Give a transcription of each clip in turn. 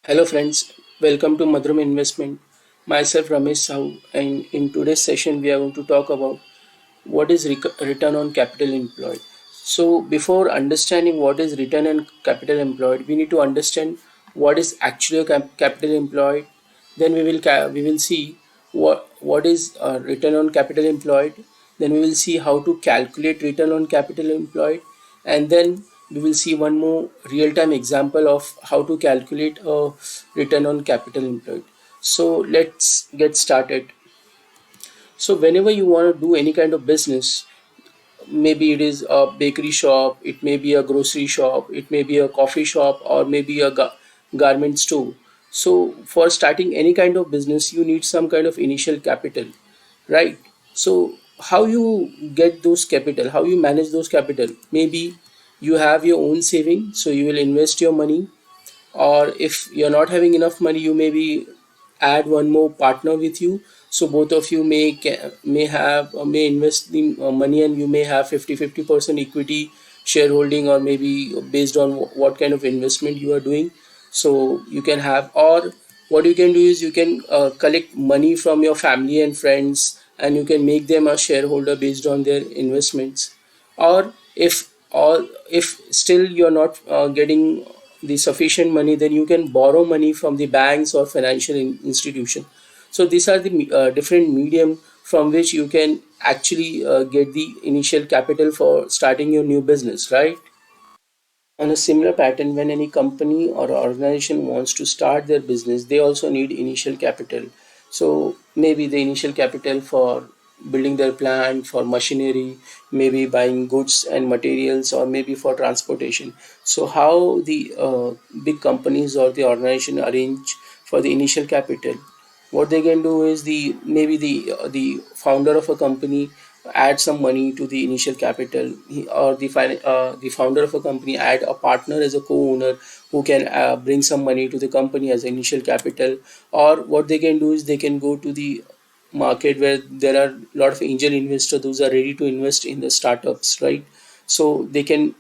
Hello friends, welcome to Madhurm Investment. Myself Ramesh Sahu, and in today's session we are going to talk about what is return on capital employed. So before understanding what is return on capital employed, we need to understand what is actually capital employed. Then we will see what is return on capital employed. Then we will see how to calculate return on capital employed, and then we will see one more real-time example of how to calculate a return on capital employed. So let's get started. So whenever you want to do any kind of business, maybe it is a bakery shop, it may be a grocery shop, it may be a coffee shop, or maybe a garment store. So for starting any kind of business you need some kind of initial capital, right? So how you get those capital, how you manage those capital? Maybe you have your own saving, so you will invest your money, or if you're not having enough money you maybe add one more partner with you, so both of you may invest the money, and you may have 50% equity shareholding, or maybe based on what kind of investment you are doing. So you can have, or what you can do is you can collect money from your family and friends, and you can make them a shareholder based on their investments. Or if still you're not getting the sufficient money, then you can borrow money from the banks or financial institution. So these are the different medium from which you can actually get the initial capital for starting your new business, right? On a similar pattern, when any company or organization wants to start their business, they also need initial capital. So maybe the initial capital for building their plant, for machinery, maybe buying goods and materials, or maybe for transportation. So how the big companies or the organization arrange for the initial capital? What they can do is the founder of a company add some money to the initial capital. Or the founder of a company add a partner as a co-owner who can bring some money to the company as initial capital. Or what they can do is they can go to the market where there are a lot of angel investors those are ready to invest in the startups, right? So they can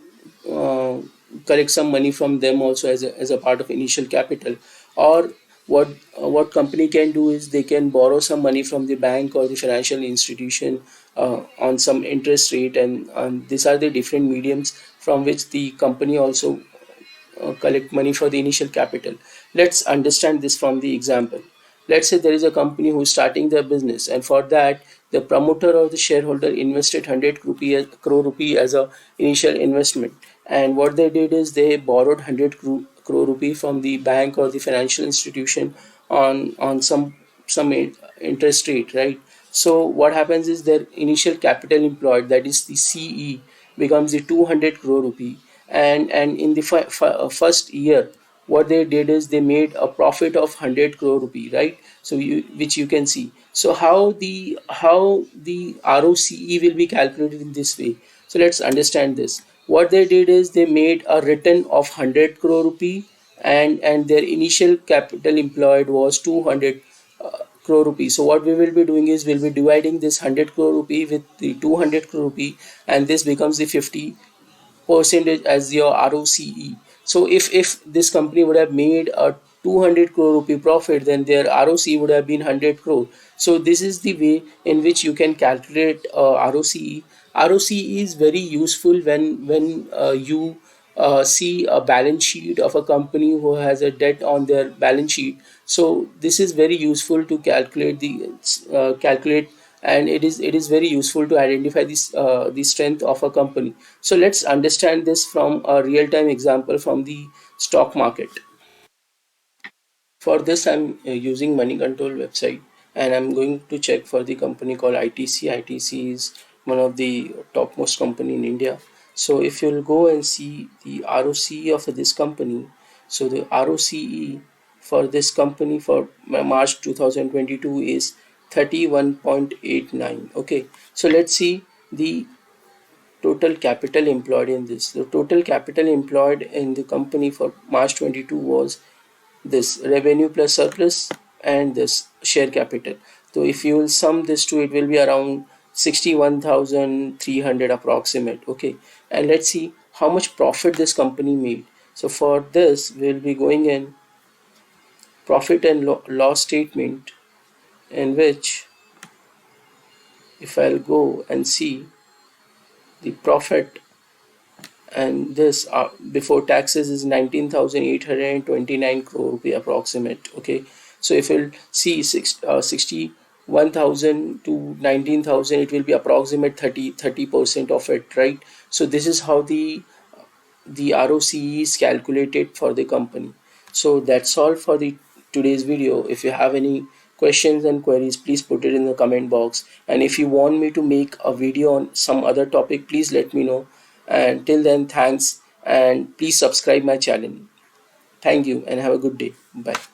uh, collect some money from them also as a part of initial capital. Or what company can do is they can borrow some money from the bank or the financial institution on some interest rate, and these are the different mediums from which the company also collect money for the initial capital. Let's understand this from the example. Let's say there is a company who is starting their business, and for that the promoter or the shareholder invested 100 crore rupee as a initial investment. And what they did is they borrowed 100 crore rupee from the bank or the financial institution on some interest rate, right? So what happens is their initial capital employed, that is the CE, becomes the 200 crore rupee. And in the first year, what they did is they made a profit of 100 crore rupee, right? So which you can see. So how the ROCE will be calculated in this way? So let's understand this. What they did is they made a return of 100 crore rupee, and their initial capital employed was 200 crore rupee. So what we will be doing is we'll be dividing this 100 crore rupee with the 200 crore rupee, and this becomes the 50 percentage as your ROCE. So if this company would have made a 200 crore rupee profit, then their ROCE would have been 100 crore. So this is the way in which you can calculate ROCE. ROCE is very useful when you see a balance sheet of a company who has a debt on their balance sheet. So this is very useful to calculate, and it is very useful to identify this the strength of a company. So let's understand this from a real time example from the stock market. For this, I'm using Money Control website, and I'm going to check for the company called ITC. ITC is one of the topmost company in India. So if you'll go and see the ROCE of this company, so the ROCE for this company for March 2022 is 31.89. Okay, so let's see the total capital employed in this. The total capital employed in the company for March 22 was this revenue plus surplus and this share capital. So if you will sum this two, it will be around 61,300 approximate. Okay, and let's see how much profit this company made. So for this we'll be going in profit and loss statement, in which if I'll go and see the profit, and this before taxes is 19,829 crore rupee approximate. Okay, so if you'll see 61,000 to 19,000, it will be approximate 30% of it, right? So this is how the ROCE is calculated for the company. So that's all for the today's video. If you have any questions and queries, please put it in the comment box. And if you want me to make a video on some other topic, please let me know. And till then, thanks, and please subscribe my channel. Thank you and have a good day. Bye.